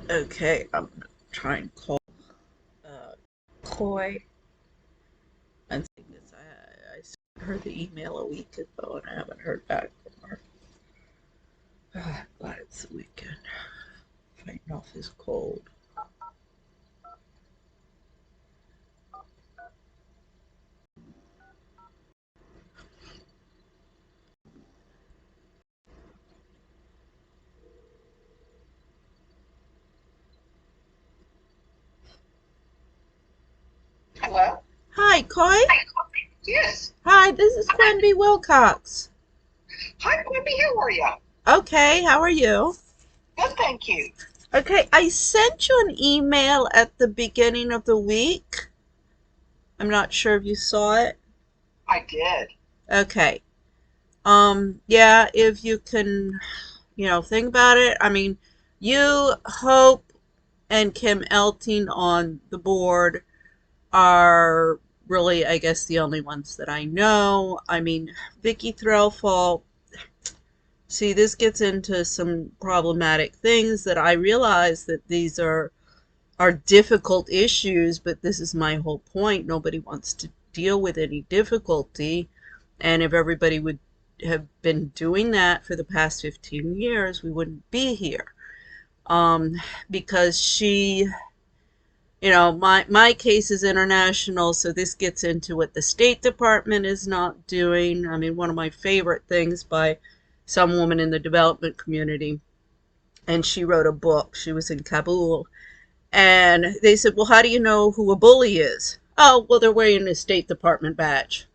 Okay, I'm gonna try and call uh, Coy. And saying this, I sent her the email a week ago, and I haven't heard back from her. Glad it's the weekend. Fighting off this cold. Hello? Hi, Coy. Yes. Hi, this is Quenby Wilcox. Hi, Quimby. How are you? Okay, how are you? Good, thank you. Okay, I sent you an email at the beginning of the week. I'm not sure if you saw it. I did. Okay. Yeah, if you can, think about it. I mean, you, Hope, and Kim Elting on the board are really, I guess, the only ones that I know. I mean, Vicky Threlfall, see, this gets into some problematic things that I realize that these are difficult issues, but this is my whole point. Nobody wants to deal with any difficulty. And if everybody would have been doing that for the past 15 years, we wouldn't be here. Um, because my case is international, so this gets into what the State Department is not doing. I mean, one of my favorite things by some woman in the development community, and she wrote a book. She was in Kabul, and they said, well, how do you know who a bully is? Oh, well, they're wearing a State Department badge.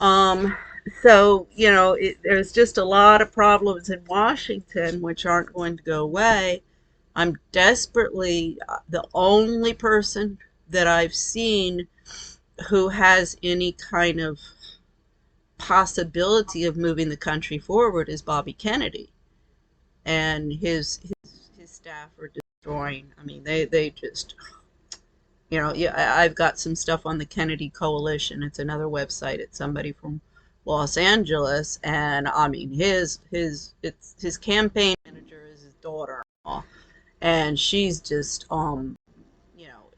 Um, there's just a lot of problems in Washington which aren't going to go away. I'm desperately the only person that I've seen who has any kind of possibility of moving the country forward is Bobby Kennedy, and his staff are destroying. I mean, they just yeah. I've got some stuff on the Kennedy Coalition. It's another website. It's somebody from Los Angeles, and I mean his campaign manager is his daughter-in-law, and she's just you know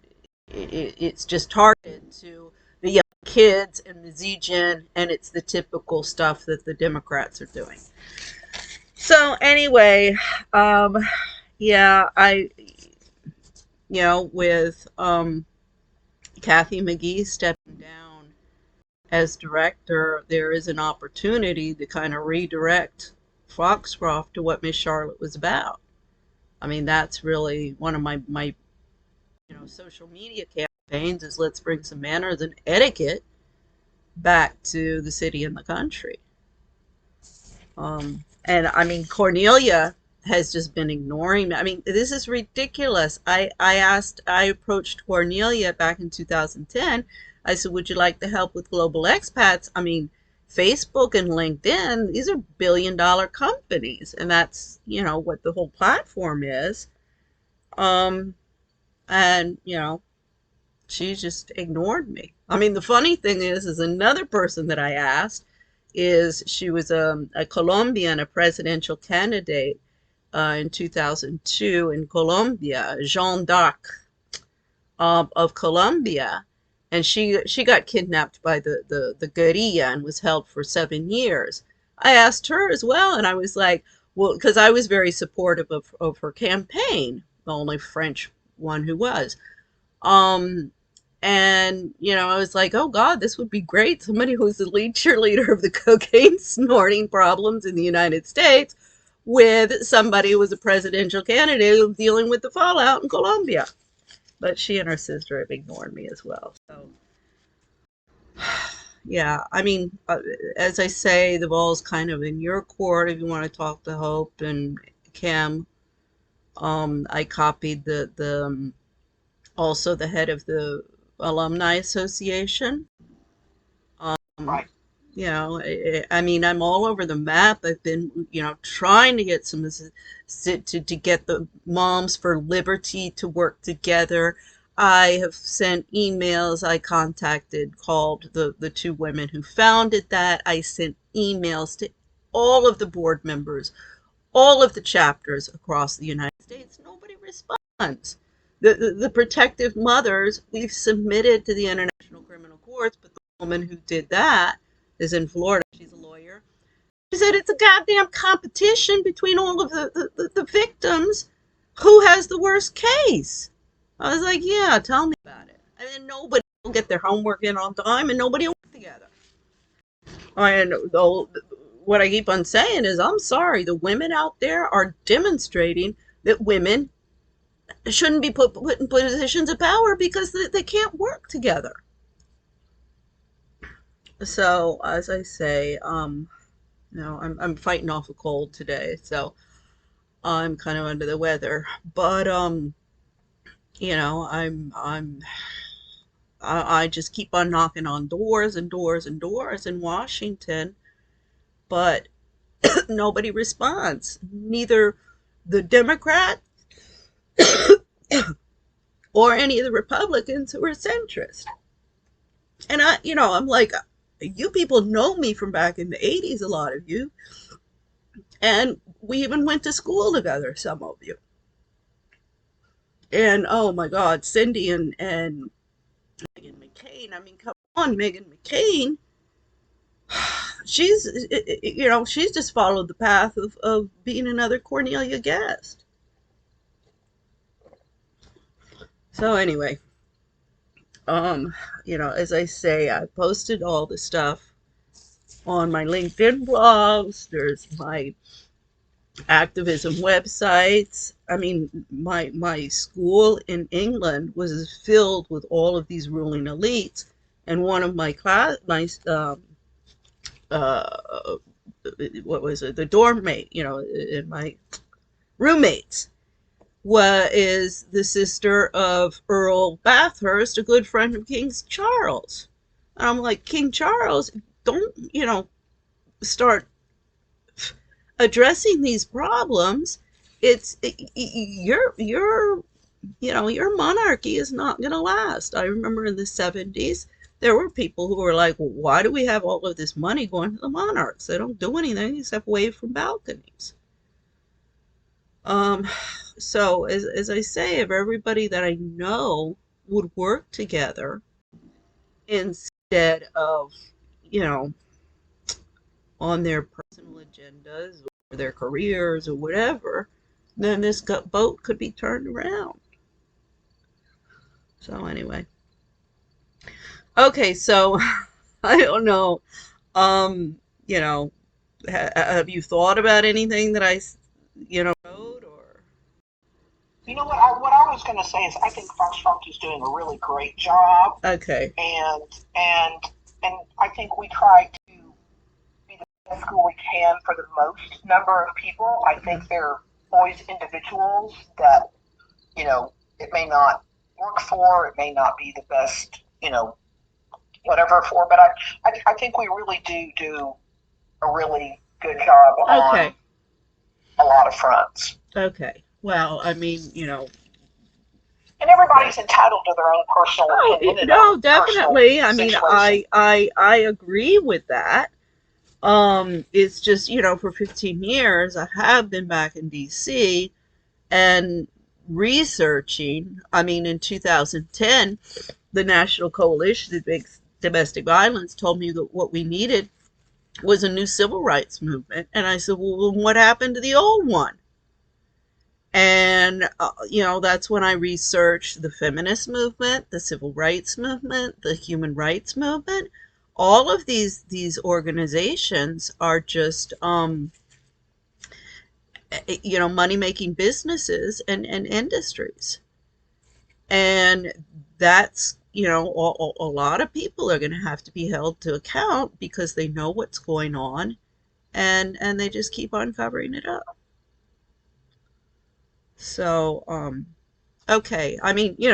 it's just targeted to the young kids and the Z-Gen, and it's the typical stuff that the Democrats are doing. So anyway, um, yeah, with Kathy McGee stepping down as director, there is an opportunity to kind of redirect Foxcroft to what Miss Charlotte was about. I mean, that's really one of my social media campaigns is let's bring some manners and etiquette back to the city and the country. And I mean, Cornelia has just been ignoring me. I mean, this is ridiculous. I approached Cornelia back in 2010. I said, would you like to help with global expats? I mean, Facebook and LinkedIn, these are billion-dollar companies, and that's, what the whole platform is. Um, and, she just ignored me. I mean, the funny thing is another person that I asked she was a Colombian, a presidential candidate in 2002 in Colombia, Jean d'Arc of Colombia, and she got kidnapped by the guerrilla and was held for 7 years. I asked her as well, and I was like, well, because I was very supportive of her campaign, the only French one who was. Um, and, I was like, oh God, this would be great. Somebody who's the lead cheerleader of the cocaine snorting problems in the United States with somebody who was a presidential candidate dealing with the fallout in Colombia. But she and her sister have ignored me as well. So, yeah, I mean, as I say, the ball's kind of in your court if you want to talk to Hope and Kim. I copied also the head of the Alumni Association. Um, Right. I mean, I'm all over the map. I've been, trying to get to get the Moms for Liberty to work together. I have sent emails. I called the two women who founded that. I sent emails to all of the board members, all of the chapters across the United States, nobody responds. The protective mothers we've submitted to the International Criminal Courts, but the woman who did that is in Florida. She's a lawyer. She said it's a goddamn competition between all of the victims. Who has the worst case? I was like, yeah, tell me about it. And then nobody will get their homework in on time and nobody will work together. And what I keep on saying is, I'm sorry, the women out there are demonstrating that women shouldn't be put in positions of power because they can't work together. So, as I say, I'm fighting off a cold today, so I'm kind of under the weather. But I just keep on knocking on doors and doors and doors in Washington, but nobody responds. Neither the Democrat or any of the Republicans who are centrist. And I'm like, you people know me from back in the 80s, a lot of you, and we even went to school together, some of you. And oh my God, Cindy and Megan McCain. I mean, come on, Megan McCain. She's she's just followed the path of being another Cornelia Guest. So anyway, as I say, I posted all the stuff on my LinkedIn blogs. There's my activism websites. I mean, my school in England was filled with all of these ruling elites, and one of my class, my uh, what was it, the dorm mate, in my roommates, is the sister of Earl Bathurst, a good friend of King Charles. And I'm like, King Charles, don't, start addressing these problems. It's your monarchy is not going to last. I remember in the 70s, there were people who were like, well, why do we have all of this money going to the monarchs? They don't do anything except wave from balconies. Um, so as I say, if everybody that I know would work together instead of, you know, on their personal agendas or their careers or whatever, then this boat could be turned around. So anyway, okay, so I don't know. Um, you know, have you thought about anything that wrote or? You know what I was going to say is I think Foxtrot is doing a really great job, Okay. and and and I think we try to be the best school we can for the most number of people. I think there are always individuals that it may not work for, it may not be the best, whatever for, but I think we really do a really good job on Okay. a lot of fronts. Okay. Well, I mean, And everybody's entitled to their own personal oh, opinion and no, own personal definitely. I mean, situation. I agree with that. It's just, for 15 years, I have been back in DC and researching. I mean, in 2010, the National Coalition Against Domestic Violence told me that what we needed was a new civil rights movement. And I said, well, what happened to the old one? And, that's when I researched the feminist movement, the civil rights movement, the human rights movement. All of these organizations are just, money making businesses and industries. And that's, a lot of people are going to have to be held to account because they know what's going on, and they just keep on covering it up. So, okay. I mean, you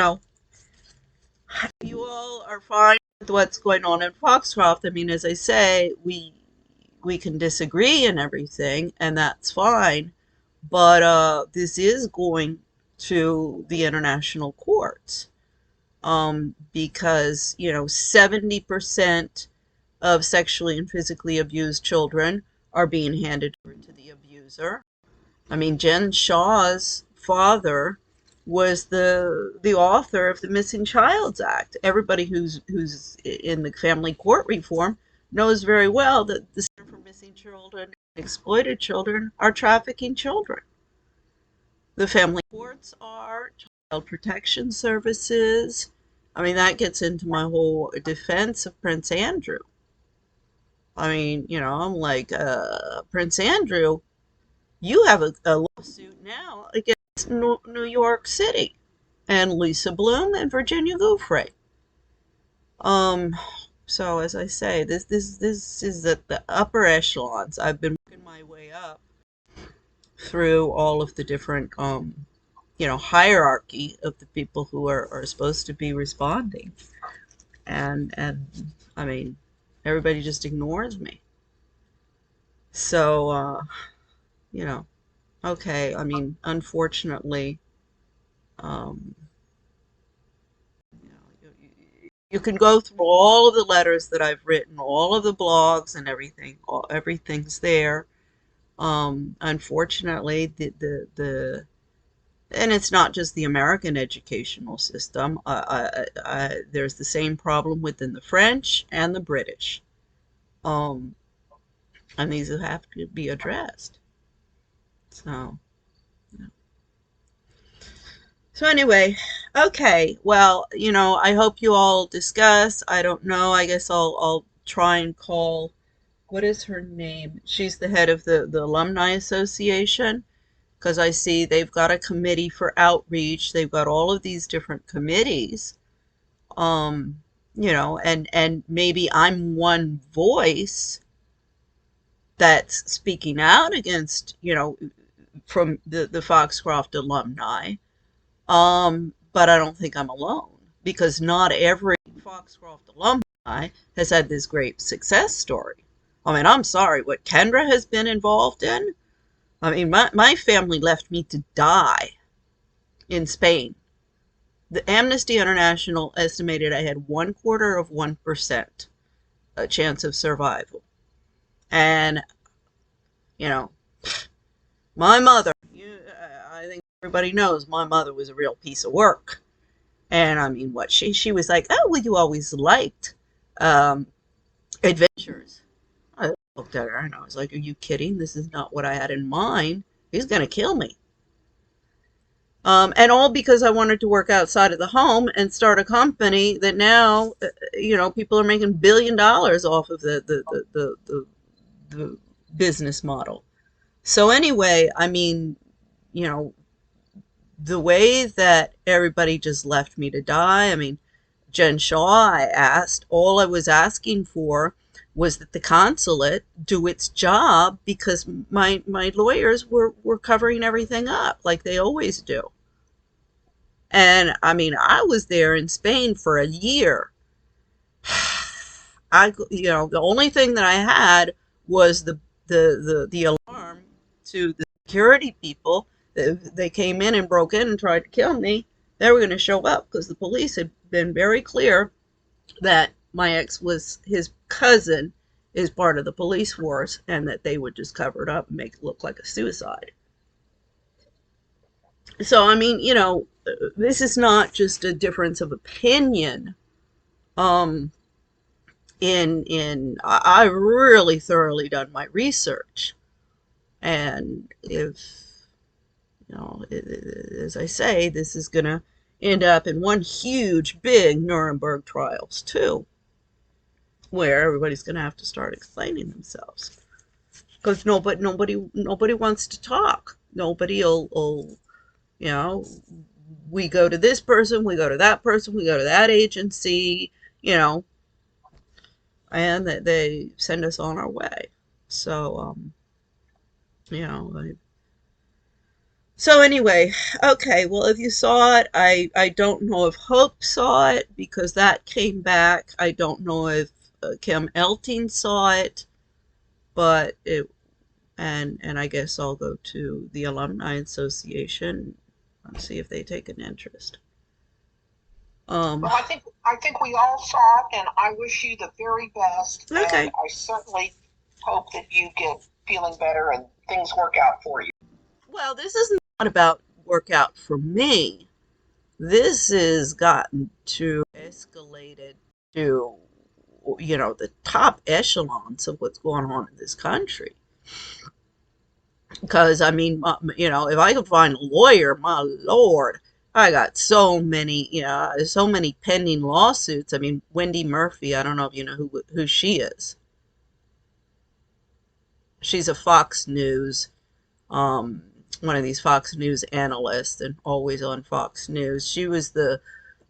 all are fine with what's going on in Foxcroft. I mean, as I say, we can disagree and everything, and that's fine. But this is going to the international courts, because 70% of sexually and physically abused children are being handed over to the abuser. I mean, Jen Shaw's father was the author of the Missing Child's Act. Everybody who's in the family court reform knows very well that the Center for Missing Children and Exploited Children are trafficking children. The family courts are child protection services. I mean, that gets into my whole defense of Prince Andrew. I mean, I'm like, Prince Andrew, you have a lawsuit now against New York City and Lisa Bloom and Virginia Giuffre. Um, so as I say, this is at the upper echelons. I've been working my way up through all of the different hierarchy of the people who are supposed to be responding. And I mean, everybody just ignores me. So you know, okay, I mean, unfortunately, um, you can go through all of the letters that I've written, all of the blogs and everything. Everything's there. Unfortunately, and it's not just the American educational system. There's the same problem within the French and the British, um, and these have to be addressed. So, yeah. So anyway, okay. Well, I hope you all discuss. I don't know. I guess I'll try and call. What is her name? She's the head of the Alumni Association, because I see they've got a committee for outreach. They've got all of these different committees. Um, and maybe I'm one voice that's speaking out against, from the Foxcroft alumni. But I don't think I'm alone, because not every Foxcroft alumni has had this great success story. I mean, I'm sorry, what Kendra has been involved in. I mean, my family left me to die in Spain. The Amnesty International estimated I had 1/4 of 1% a chance of survival. And, you know, my mother, I think everybody knows my mother was a real piece of work. And I mean, what she was like, oh, well, you always liked um, adventures. I looked at her and I was like, are you kidding? This is not what I had in mind. He's going to kill me. And all because I wanted to work outside of the home and start a company that now, people are making $1 billion off of the business model. So anyway, I mean, you know, the way that everybody just left me to die. I mean, Jen Shaw, I asked, all I was asking for was that the consulate do its job, because my lawyers were covering everything up like they always do. And I mean, I was there in Spain for a year. The only thing that I had was the alarm to the security people. They came in and broke in and tried to kill me. They were going to show up because the police had been very clear that my ex was his cousin, is part of the police force, and that they would just cover it up and make it look like a suicide. So I mean, this is not just a difference of opinion. Um, I really thoroughly done my research, and if as I say, this is gonna end up in one huge big Nuremberg trials too, where everybody's gonna have to start explaining themselves, because nobody wants to talk. Nobody will, you know we go to this person, we go to that person, we go to that agency, you know and that they send us on our way. So, you know, I, so anyway, okay. Well, if you saw it, I don't know if Hope saw it because that came back. I don't know if Kim Elting saw it, but it and I guess I'll go to the Alumni Association and see if they take an interest. Um, Well, I think we all saw it, and I wish you the very best. And okay. I certainly hope that you get feeling better and things work out for you. Well, this is not about workout for me. This has gotten to escalated to, the top echelons of what's going on in this country. Because, I mean, if I could find a lawyer, my lord, I got so many pending lawsuits. I mean, Wendy Murphy, I don't know if you know who she is. She's a Fox News, um, one of these Fox News analysts and always on Fox News. She was the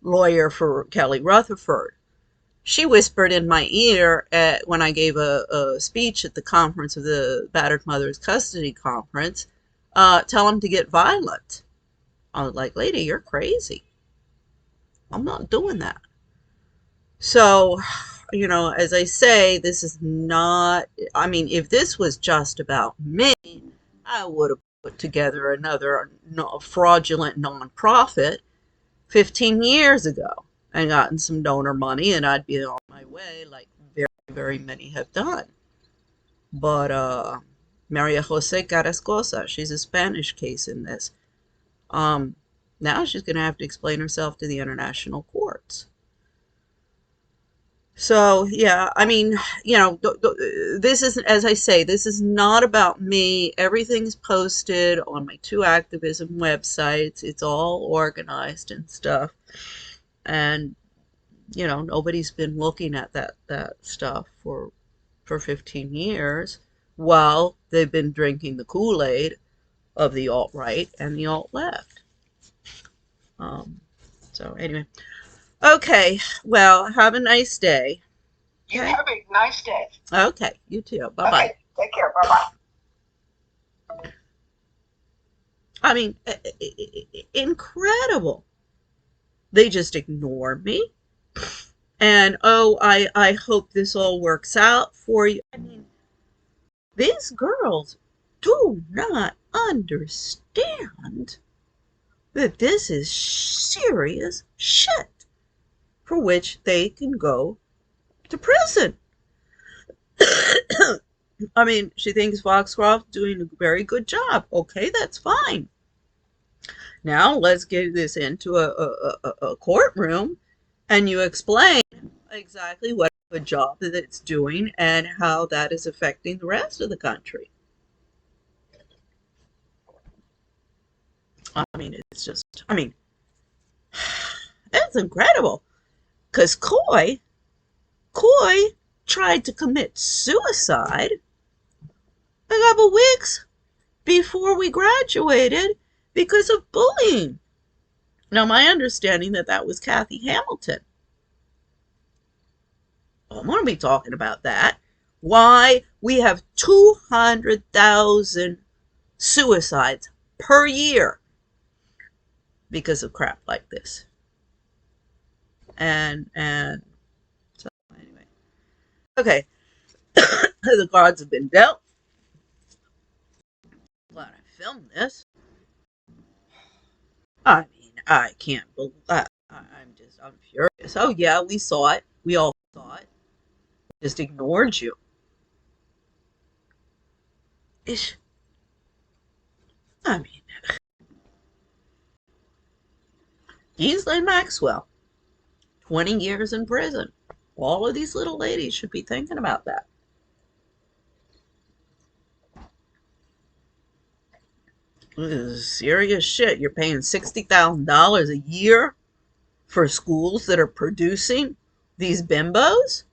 lawyer for Kelly Rutherford. She whispered in my ear when I gave a speech at the conference of the Battered Mothers Custody Conference, tell him to get violent. I was like, lady, you're crazy. I'm not doing that. So, as I say, this is not, I mean, if this was just about me, I would have put together another fraudulent nonprofit 15 years ago and gotten some donor money, and I'd be on my way like very, very many have done. But Maria Jose Carrascosa, she's a Spanish case in this. Um, Now she's going to have to explain herself to the international courts. So, yeah, I mean, this is, as I say, this is not about me. Everything's posted on my two activism websites. It's all organized and stuff. And, nobody's been looking at that stuff for 15 years while they've been drinking the Kool-Aid of the alt-right and the alt-left. Um, so, anyway. Okay, well, have a nice day. You Okay. have a nice day. Okay, you too. Bye bye. Okay, take care. Bye bye. I mean, incredible. They just ignore me. And oh, I hope this all works out for you. I mean, these girls do not understand that this is serious shit for which they can go to prison. I mean, she thinks Foxcroft's doing a very good job. Okay, that's fine. Now let's get this into a courtroom and you explain exactly what a job that it's doing and how that is affecting the rest of the country. I mean, it's incredible. Because Coy tried to commit suicide a couple weeks before we graduated because of bullying. Now, my understanding that was Kathy Hamilton. I'm going to be talking about that. Why we have 200,000 suicides per year because of crap like this. And so anyway, okay, the cards have been dealt. Glad I filmed this. I mean, I can't believe. I'm furious. Oh yeah, we saw it. We all saw it. Just ignored you. Ish. I mean, Ghislaine Maxwell, 20 years in prison. All of these little ladies should be thinking about that. This is serious shit. You're paying $60,000 a year for schools that are producing these bimbos?